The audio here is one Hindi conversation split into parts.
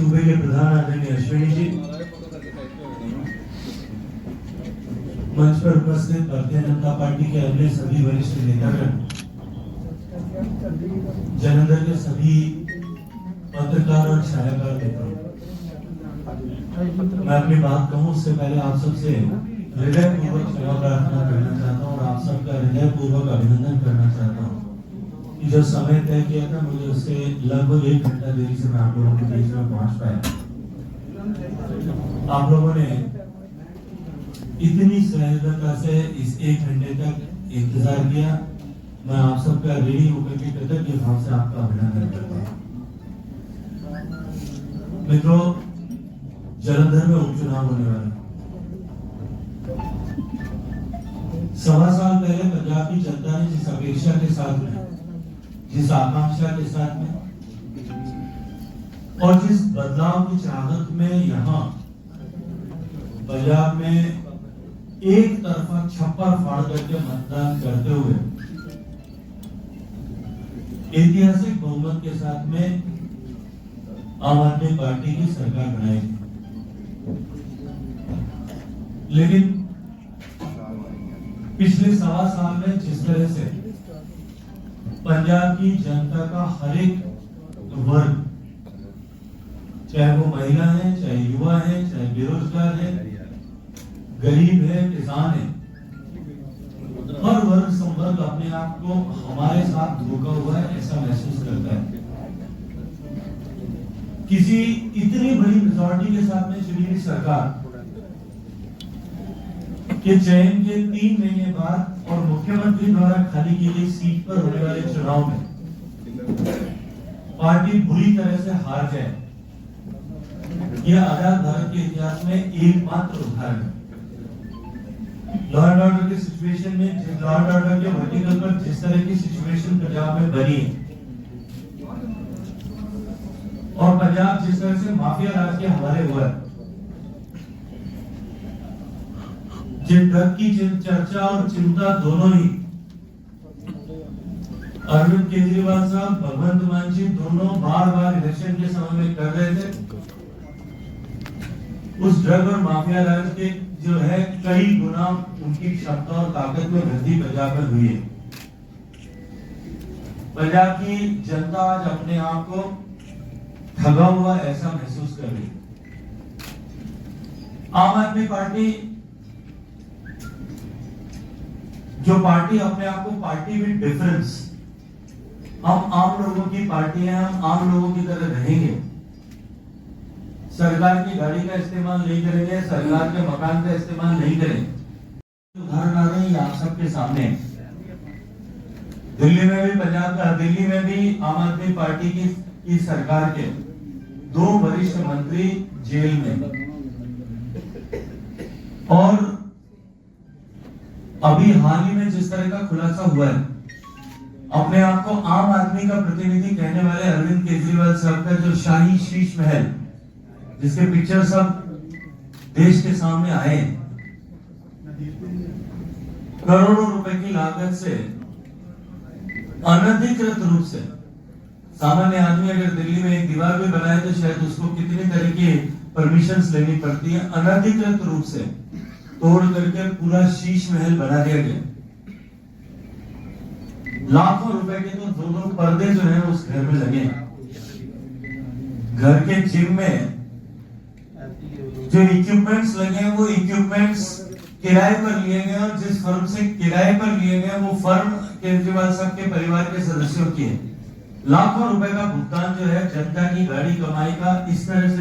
सूबे के प्रधान आदरणीय अश्विनी जी, मंच पर उपस्थित भारतीय जनता पार्टी के अन्य सभी वरिष्ठ नेतागण, जलंधर के सभी पत्रकार और छायाकार मित्रों, मैं अपनी बात कहूं उससे पहले आप सबसे हृदयपूर्वक क्षमा प्रार्थना करना चाहता हूं और आप सबका हृदयपूर्वक अभिनंदन करना चाहता हूं कि जो समय तय किया था मुझे उससे लगभग 1 घंटा देरी से मैं आप लोगों के बीच में पहुंच पाया। आप लोगों ने इतनी सहजता से इस 1 घंटे तक इंतजार किया, मैं आप सबका ऋणी होकर के कृतज्ञ भाव से आपका अभिनंदन करता हूं। मित्रों, जलंधर में उपचुनाव होने वाला है। 1.25 साल पहले पंजाब की जनता ने जिस अपेक्षा के साथ में, जिस आकांक्षा के साथ में और जिस बदलाव की चाहत में यहाँ पंजाब में एक तरफा छप्पर फाड़ करके मतदान करते हुए ऐतिहासिक बहुमत के साथ में आम आदमी पार्टी की सरकार बनाई थी, लेकिन पिछले 1.25 साल में जिस तरह से पंजाब की जनता का हर एक वर्ग, चाहे वो महिला है, चाहे युवा है, चाहे बेरोजगार है, गरीब है, किसान है, हर वर्ग संवर्ग अपने आप को हमारे साथ धोखा हुआ है ऐसा महसूस करता है। किसी इतनी बड़ी मेजॉरिटी के साथ में चुनी हुई सरकार के चयन के 3 महीने बाद और मुख्यमंत्री द्वारा खाली की गई सीट पर होने वाले चुनाव में पार्टी बुरी तरह से हार जाए, यह आजाद भारत के इतिहास में एकमात्र उदाहरण है। लॉ एंड ऑर्डर के सिचुएशन में, लॉ एंड ऑर्डर के वर्टिकल पर जिस तरह की सिचुएशन पंजाब में बनी और पंजाब जिस तरह से माफिया राज के हवाले हुआ, जिन ड्रग की चर्चा और चिंता दोनों ही अरविंद केजरीवाल साहब, भगवंत मान जी दोनों बार-बार इलेक्शन के समय में कर रहे थे, उस ड्रग और माफिया राज के जो है कई गुना उनकी क्षमता और ताकत में वृद्धि पंजाब में हुई है। पंजाब की जनता आज अपने आप को ठगा हुआ ऐसा महसूस कर रही है। आम आदमी पार्टी, जो पार्टी अपने आप को पार्टी विद डिफरेंस, हम आम लोगों की पार्टी है, हम आम लोगों की तरह रहेंगे, सरकार की गाड़ी का इस्तेमाल नहीं करेंगे, सरकार के मकान का इस्तेमाल नहीं करेंगे। उदाहरण आ रहे हैं आप सबके सामने। दिल्ली में भी दिल्ली में भी आम आदमी पार्टी की सरकार के 2 वरिष्ठ मंत्री जेल में, और अभी हाल ही में जिस तरह का खुलासा हुआ है, अपने आप को आम आदमी का प्रतिनिधि कहने वाले अरविंद केजरीवाल साहब का जो शाही शीश महल, जिसके पिक्चर सब देश के सामने आए, करोड़ों रुपए की लागत से अनधिकृत रूप से, सामान्य आदमी अगर दिल्ली में एक दीवार भी बनाए तो शायद उसको कितनी तरह की परमिशंस लेनी पड़ती है, अनधिकृत रूप से तोड़ करके पूरा शीश महल बना दिया गया। लाखों रुपए के तो 2 पर्दे जो है उस घर में लगे। घर के जिम में जो इक्विपमेंट्स लगे हैं वो इक्विपमेंट्स किराए पर लिए गए, और जिस फर्म से किराए पर लिए गए वो फर्म केजरीवाल साहब के परिवार के सदस्यों की है। लाखों रुपए का भुगतान जो है जनता की गाड़ी कमाई का इस तरह से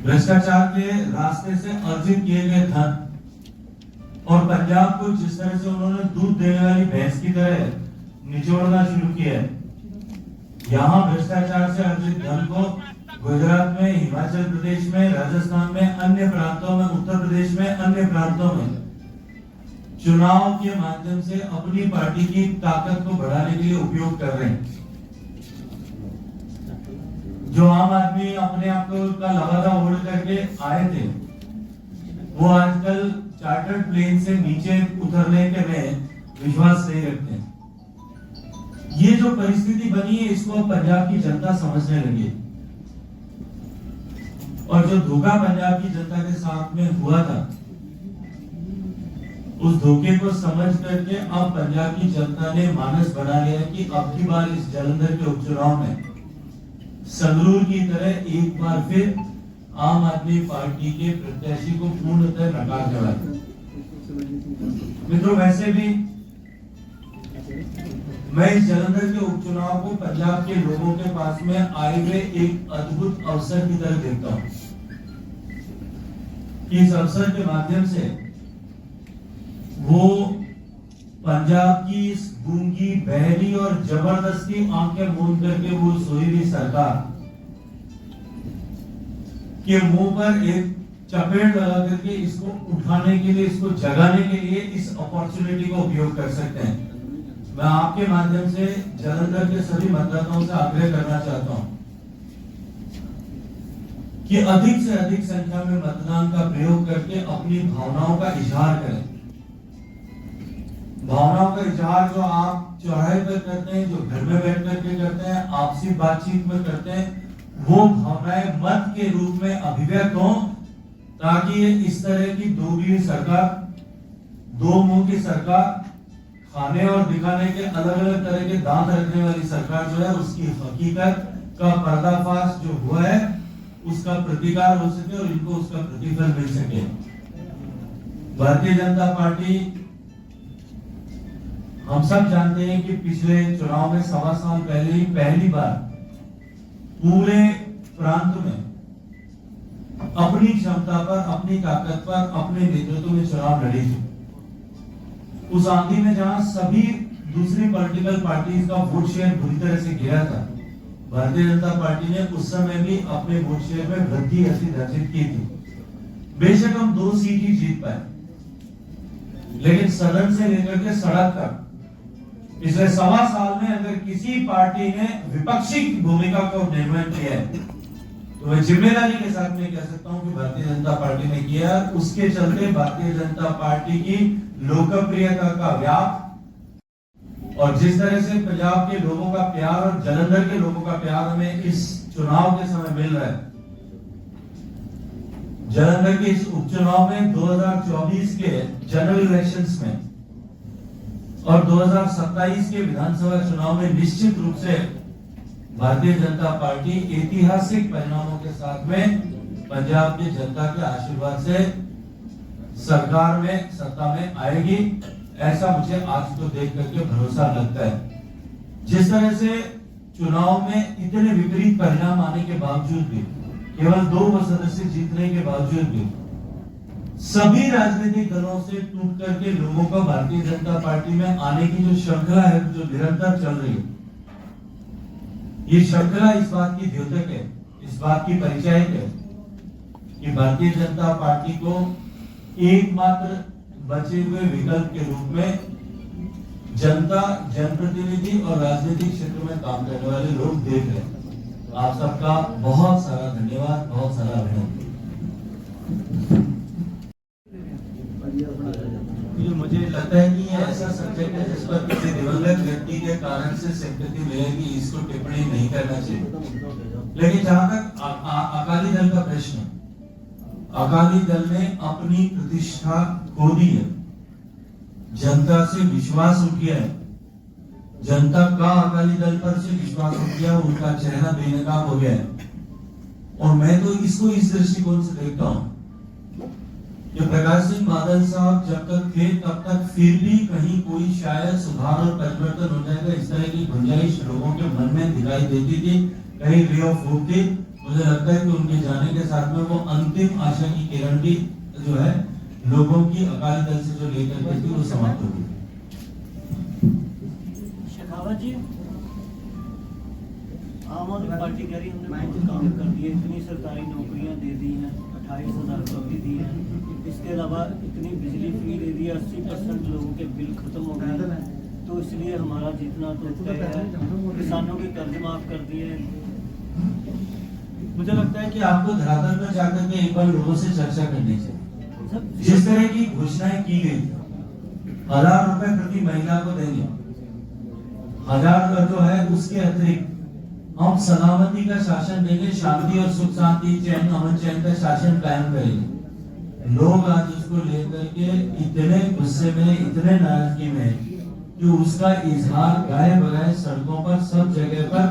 भ्रष्टाचार के रास्ते से अर्जित किए गए धन, और पंजाब को जिस तरह से उन्होंने दूध देने वाली भैंस की तरह निचोड़ना शुरू किया है। यहाँ भ्रष्टाचार से अर्जित धन को गुजरात में, हिमाचल प्रदेश में, राजस्थान में, अन्य प्रांतों में, उत्तर प्रदेश में, अन्य प्रांतों में चुनाव के माध्यम से अपनी पार्टी की ताकत को बढ़ाने के लिए उपयोग कर रहे हैं। जो आम आदमी अपने आप को का लवादा ओढ़ करके आए थे, वो आजकल चार्टर्ड प्लेन से नीचे उतरने के में विश्वास नहीं रखते। ये जो परिस्थिति बनी है इसको पंजाब की जनता समझने लगी। और जो धोखा पंजाब की जनता के साथ में हुआ था, उस धोखे को समझ करके अब पंजाब की जनता ने मानस बना लिया कि अब की बार इस जालंधर के उपचुनाव में संगरूर की तरह एक बार फिर आम आदमी पार्टी के प्रत्याशी को पूर्णतः नकार चढ़ाए। मित्रों, वैसे भी मैं इस जालंधर के उपचुनाव को पंजाब के लोगों के पास में आए हुए एक अद्भुत अवसर की तरह देखता हूं। इस अवसर के माध्यम से वो पंजाब की इस गूंगी, बहरी और जबरदस्ती आंखें मूंद करके वो सोई हुई सरकार के मुंह पर एक चपेट लगा करके इसको उठाने के लिए, इसको जगाने के लिए इस अपॉर्चुनिटी का उपयोग कर सकते हैं। मैं आपके माध्यम से जालंधर के सभी मतदाताओं से आग्रह करना चाहता हूं कि अधिक से अधिक संख्या में मतदान का प्रयोग करके अपनी भावनाओं का इजहार करें। भावनाओं का इजहार जो आप चौराहे पर करते हैं, जो घर में बैठ करके करते हैं, आपसी बातचीत में करते हैं, वो भावनाएं मत के रूप में अभिव्यक्त हों, ताकि ये इस तरह की दोगली सरकार, दो मुंह की सरकार, खाने और दिखाने के अलग अलग तरह के दांत रखने वाली सरकार जो है, उसकी हकीकत का पर्दाफाश जो हुआ है उसका प्रतिकार हो सके और इनको उसका प्रतिफल मिल सके। भारतीय जनता पार्टी, हम सब जानते हैं कि पिछले चुनाव में 1.25 साल पहले ही पहली बार पूरे प्रांत में अपनी क्षमता पर, अपनी ताकत पर, अपने नेतृत्व में चुनाव लड़ी थी। उस आंधी में जहां सभी दूसरी पॉलिटिकल पार्टीज का वोट शेयर बुरी तरह से गिरा था, भारतीय जनता पार्टी ने उस समय भी अपने वोट शेयर में वृद्धि अर्जित की थी। बेशक हम 2 सीट ही जीत पाए, लेकिन सदन से लेकर के सड़क तक पिछले 1.25 साल में अगर किसी पार्टी ने विपक्षी भूमिका को निर्वहन किया है, तो मैं जिम्मेदारी के साथ में कह सकता हूं कि भारतीय जनता पार्टी ने किया। उसके चलते भारतीय जनता पार्टी की लोकप्रियता का व्याप और जिस तरह से पंजाब के लोगों का प्यार और जालंधर के लोगों का प्यार हमें इस चुनाव के समय मिल रहा है। जालंधर के इस उपचुनाव में 2024 के जनरल इलेक्शंस में और 2027 के विधानसभा चुनाव में निश्चित रूप से भारतीय जनता पार्टी ऐतिहासिक परिणामों के साथ में पंजाब की जनता के आशीर्वाद से सरकार में, सत्ता में आएगी, ऐसा मुझे आज को देख करके भरोसा लगता है। जिस तरह से चुनाव में इतने विपरीत परिणाम आने के बावजूद भी, केवल 2 सदस्य जीतने के बावजूद भी, सभी राजनीतिक दलों से टूट करके लोगों का भारतीय जनता पार्टी में आने की जो श्रृंखला है, जो निरंतर चल रही है, ये श्रृंखला इस बात की द्योतक है, इस बात की परिचायक है कि भारतीय जनता पार्टी को एकमात्र बचे हुए विकल्प के रूप में जनता, जनप्रतिनिधि और राजनीतिक क्षेत्र में काम करने वाले लोग देख रहे हैं। आप सबका बहुत सारा धन्यवाद, बहुत सारा अभिनंदन। मुझे लगता है कि ये ऐसा सब्जेक्ट है जिस पर किसी दिवंगत व्यक्ति के कारण से सिंपैथी मिलेगी, इसको टिप्पणी नहीं करना चाहिए। लेकिन जहां तक अकाली दल का प्रश्न, अकाली दल ने अपनी प्रतिष्ठा खो दी है, जनता से विश्वास उठ गया है, जनता का अकाली दल पर से विश्वास उठ गया, उनका चेहरा बेनकाब हो गया है। और मैं तो इसको इस दृष्टिकोण से देखता हूं कि प्रकाश सिंह बादल साहब जब तक थे तब तक फिर भी कहीं कोई शायद सुधार और परिवर्तन हो जाएगा, इस तरह की गुंजाइश लोगों के मन में दिखाई देती थी, कहीं रे ऑफ होप थी। मुझे लगता है कि उनके जाने के साथ में वो अंतिम आशा की किरण भी जो है लोगों की अकाली दल से जो लेकर के थी वो समाप्त हो गई। शेखावत जी, आम आदमी पार्टी कह रही हमने बहुत काम कर दिए, इतनी सरकारी नौकरियां दे दी हैं, 28,000 करोड़ दी है, इसके अलावा इतनी बिजली फ्री दे दी है, 80% लोगों के बिल खत्म हो गए, तो इसलिए हमारा जीतना तो तय है, किसानों के कर्ज माफ कर दिए। मुझे लगता है कि आपको धरातल पर जाकर के एक बार लोगों से चर्चा करनी चाहिए। जिस तरह की घोषणाएं की गई, 1000 रुपए प्रति महिला को देंगे, 1000 जो है उसके अतिरिक्त हम सलामती का शासन देंगे, शांति और सुख शांति चैन अमन चैन का शासन कायम करेंगे। लोग आज उसको लेकर के इतने गुस्से में, इतने नाराजगी में कि उसका इजहार गाए बगाए सड़कों पर सब जगह पर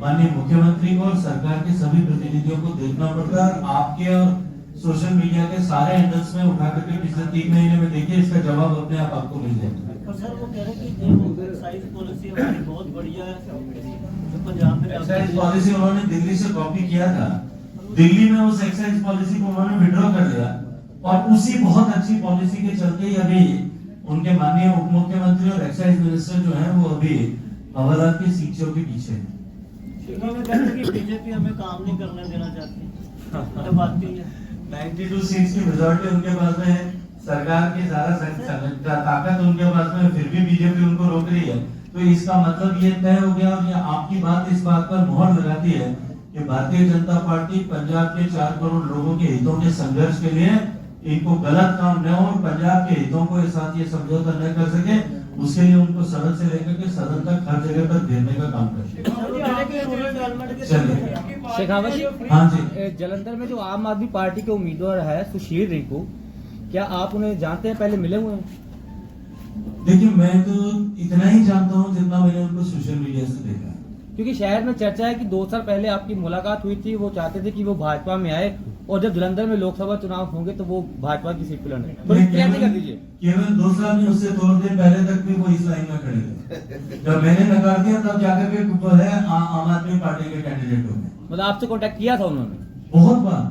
माननीय मुख्यमंत्री को और सरकार के सभी प्रतिनिधियों को देखना पड़ता है। आपके और सोशल मीडिया के सारे हैंडल्स में उठा करके पिछले 3 महीने में देखिए, इसका जवाब अपने आप आपको मिल जाएगा। पर सर वो कह रहे हैं कि जो एक्साइज पॉलिसी हमारी बहुत बढ़िया है, जो पंजाब में एक्साइज पॉलिसी उन्होंने दिल्ली से कॉपी किया था, दिल्ली में उस एक्साइज पॉलिसी को उन्होंने विड्रॉ कर लिया और उसी बहुत अच्छी पॉलिसी के चलते ही अभी उनके माननीय उप मुख्यमंत्री और एक्साइज मिनिस्टर जो है वो अभी हवालात के शिक्षकों के पीछे है। बीजेपी हमें काम नहीं करने देना चाहती, तो बात नहीं है। 92 सीट्स की मेजॉरिटी उनके पास में है, सरकार की सारा ताकत उनके पास में, फिर भी बीजेपी उनको रोक रही है। तो इसका मतलब ये तय हो गया और ये आपकी बात इस बात पर मोहर लगाती है कि भारतीय जनता पार्टी पंजाब के 4 करोड़ लोगों के हितों के संघर्ष के लिए इनको गलत काम न हो और पंजाब के हितों को साथ ये समझौता न कर सके, उसके लिए उनको सदन से लेकर के सदन तक हर जगह पर घेरने का काम करते शेखावत जी, हाँ जी, जलंधर में जो आम आदमी पार्टी के उम्मीदवार है सुशील रिंकू, क्या आप उन्हें जानते हैं, पहले मिले हुए हैं? देखिए मैं तो इतना ही जानता हूँ जितना मैंने उनको सोशल मीडिया से देखा है। क्योंकि शहर में चर्चा है कि 2 साल पहले आपकी मुलाकात हुई थी, वो चाहते थे कि वो भाजपा में आए और जब जलंधर में लोकसभा चुनाव होंगे तो वो भाजपा की सीट पर लड़े। तो क्लियर कर दीजिए। केवल 2 साल में, उससे 2 दिन पहले तक भी वो इस लाइन में खड़े थे। जब मैंने नकार दिया तब जाकर के वो है आम आदमी पार्टी के कैंडिडेट हो गए। मतलब आपसे कांटेक्ट किया था उन्होंने? बहुत बार।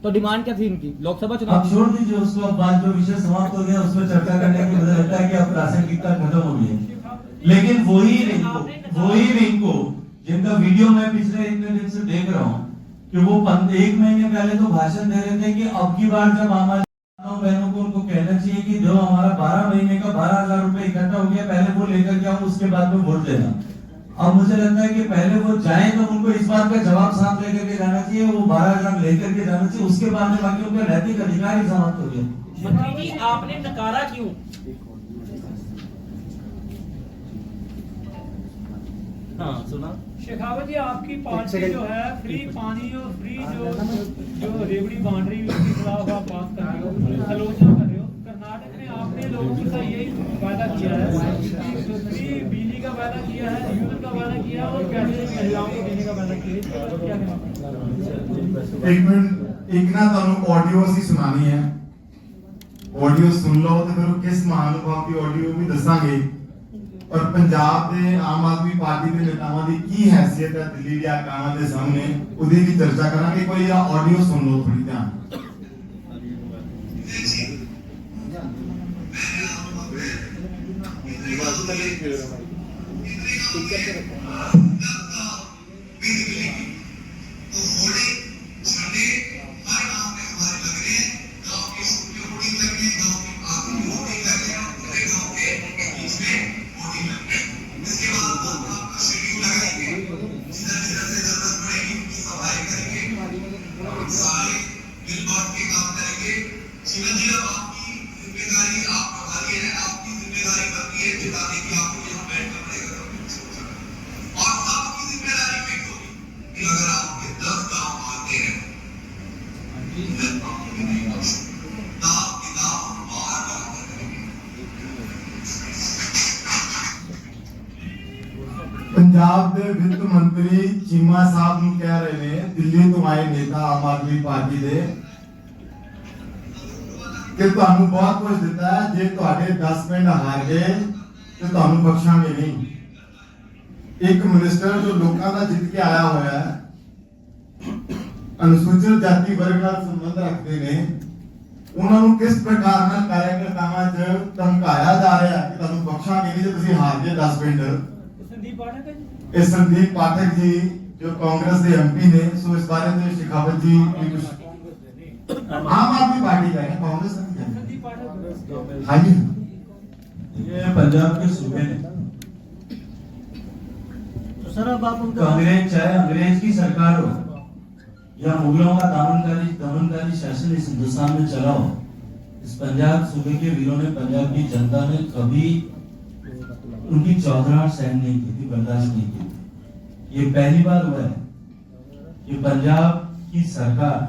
तो डिमांड क्या थी इनकी लोकसभा अब चुनाव? छोड़ दीजिए उसको, अब बात जो विषय समाप्त हो गया उसमें चर्चा करने की मुझे लगता है कि अब प्रासंगिकता खत्म हो गई है। लेकिन वही रिंकू जिनका वीडियो मैं पिछले 1 दिन से देख रहा हूँ कि वो 1 महीने पहले तो भाषण दे रहे थे कि अब की बार जब हमारे बहनों को उनको कहना चाहिए कि जो हमारा 12 महीने का 12,000 रुपए इकट्ठा हो गया पहले वो लेकर के आऊं, उसके बाद में वोट देना। अब मुझे लगता है कि पहले वो जाए तो उनको इस बात का जवाब साफ लेकर के जाना चाहिए, वो 12,000 लेकर के जाना चाहिए, उसके बाद में बाकी उनका नैतिक अधिकार ही समाप्त हो गया। मंत्री जी आपने नकारा क्यों? हाँ सुना। शेखावत जी, आपकी पार्टी जो है फ्री पानी और फ्री जो रेवड़ी बांट रही है उसके खिलाफ आप बात कर रहे हो, आलोचना कर रहे हो। कर्नाटक में आपने लोगों के साथ यही वादा किया है कि फ्री बिजली का वादा किया है, यूथ का वादा किया है और पैसे महिलाओं को देने का वादा किया है। क्या कहना? एक मिनट, एक ना तुम ऑडियो सी सुनानी है, ऑडियो सुन लो तो फिर किस महानुभाव की ऑडियो भी दसांगे और पंजाब के आम आदमी पार्टी के नेतावां दी की हैसियत है दिल्ली के आकामां दे सामने उदी की चर्चा करांगे। कोई ऑडियो सुन लो थोड़ी ध्यान। पंजाब के वित्त मंत्री चीमा साहब ਨੂੰ कह रहे हैं दिल्ली तो आए नेता आम आदमी पार्टी दे कि ਤੁਹਾਨੂੰ बहुत कुछ दिता है, जे ਤੁਹਾਡੇ 10 ਪਿੰਡ ਹਾਰ ਗਏ ਤੇ ਤੁਹਾਨੂੰ ਬਖਸ਼ਾਂਗੇ नहीं। एक मिनिस्टर जो लोगों का जित के आया हुआ है, अनुसूचित जाति वर्ग ਨਾਲ संबंध रखते ने, उन्होंने किस प्रकार ਨਾਲ कार्यकर्तावां ਚ ਧਮਕਾਇਆ जा रहा है कि ਤੁਹਾਨੂੰ ਬਖਸ਼ਾਂਗੇ नहीं ਜੇ ਤੁਸੀਂ ਹਾਰ ਗਏ 10 ਪਿੰਡ। संदीप पाठक है जी। इस संदीप पाठक जी जो कांग्रेस के एमपी ने, सो इस बारे में शेखावत जी की कुछ आम आदमी पार्टी का है, कांग्रेस नहीं है। संदीप पाठक हाँ जी, ये पंजाब के सूबे ने तो सर अब आप उनका कांग्रेस चाहे अंग्रेज की सरकार हो या मुगलों का दमनकारी शासन इस हिंदुस्तान में चला हो, इस पंजाब सूबे के वीरों ने, पंजाब की जनता ने कभी उनकी चौधराहट सहन नहीं की थी, बर्दाश्त नहीं की थी। ये पहली बार हुआ है कि पंजाब की सरकार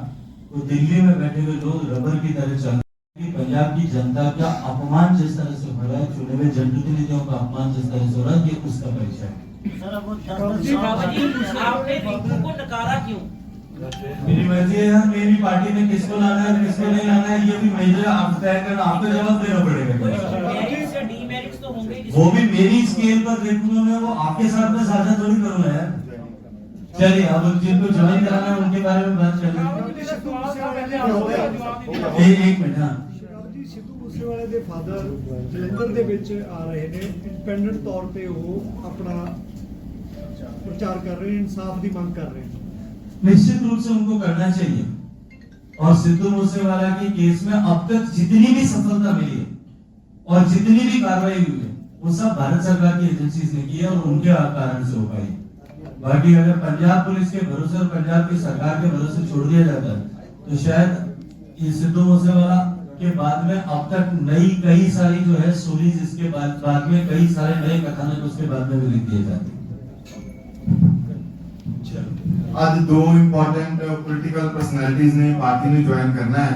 को दिल्ली में बैठे हुए लोग रबर की तरह चल रहे हैं। पंजाब की जनता का अपमान जिस तरह से हो रहा है, चुने हुए जनप्रतिनिधियों का अपमान जिस तरह से हो रहा है, ये उसका परिचय है। सर अब वो बाबा जी, आपने रिंकू को नकारा क्यों? मेरी मर्जी है, मेरी पार्टी में किसको लाना है किसको नहीं लाना है, ये भी मेजर आप तय करना, आपको जवाब देना पड़ेगा। मेरिट्स या डीमेरिट्स तो होंगे ही। वो भी मेरी स्केल पर देखूंगा मैं, वो आपके साथ में साझा थोड़ी करूंगा यार। चलिए अब जिनको ज्वाइन कराना है उनके बारे में बात चलिए। मेरा सवाल था, पहले आप जवाब नहीं दिया। एक मिनट। हाँ, ਜੀ ਸਿੱਧੂ ਮੂਸੇਵਾਲੇ ਦੇ ਫਾਦਰ ਜਲੰਧਰ ਦੇ ਵਿੱਚ ਆ ਰਹੇ ਨੇ, ਇੰਡੀਪੈਂਡੈਂਟ ਤੌਰ ਤੇ ਉਹ ਆਪਣਾ ਪ੍ਰਚਾਰ ਕਰ ਰਹੇ ਨੇ, ਇਨਸਾਫ ਦੀ ਮੰਗ ਕਰ ਰਹੇ ਨੇ। निश्चित रूप से उनको करना चाहिए। और सिद्धू मूसेवाला के केस में अब तक जितनी भी सफलता मिली है और जितनी भी कार्रवाई हुई है, वो सब भारत सरकार की एजेंसीज ने की है और उनके कारण से हो पाई। बाकी अगर पंजाब पुलिस के भरोसे और पंजाब की सरकार के भरोसे छोड़ दिया जाता है तो शायद ये सिद्धू मूसेवाला के बाद में अब तक नई कई सारी जो है स्टोरीज, इसके बाद में कई सारे नए कथानक उसके बाद में भी लिख दिए जाते हैं। आज दो इंपॉर्टेंट पॉलिटिकल पर्सनैलिटीज ने पार्टी में ज्वाइन करना है।